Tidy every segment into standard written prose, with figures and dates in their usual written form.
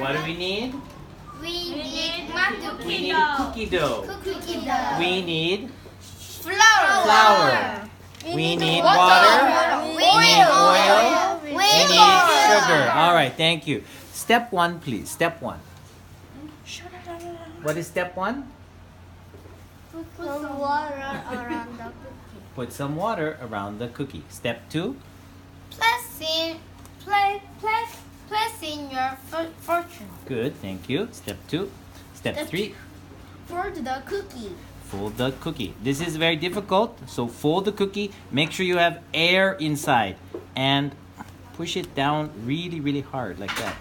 What do we need? We need We need cookie dough. cookie dough. We need flour. flour. We need water. We need oil. We need sugar. All right, thank you. Step 1, please. Step 1. What is step 1? Put some water around the cookie. Put some water around the cookie. Step 2. Place in your fortune. Good, thank you. Step 2. Step 3. Fold the cookie. Fold the cookie. This is very difficult, so fold the cookie. Make sure you have air inside and push it down really, really hard like that.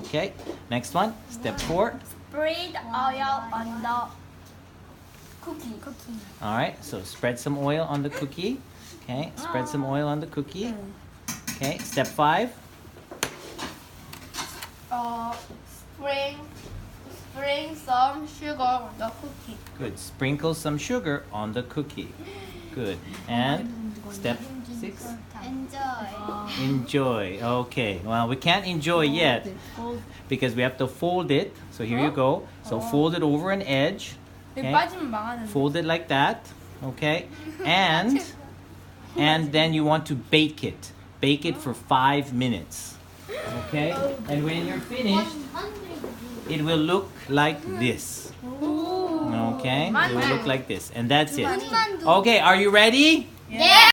Okay, next one. Step 4. Spread oil on the cookie. All right, so spread some oil on the cookie. Okay, spread some oil on the cookie. Okay, step 5. Sprinkle some sugar on the cookie. Good. Sprinkle some sugar on the cookie. Good. And step 6. Enjoy. Okay. Well, we can't enjoy yet because we have to fold it. So here you go. So fold it over an edge. Okay. Fold it like that. Okay. And then you want to bake it. Bake it for 5 minutes. Okay. And when you're finished, it will look like this. Okay. It will look like this. And that's it. Okay. Are you ready? Yeah.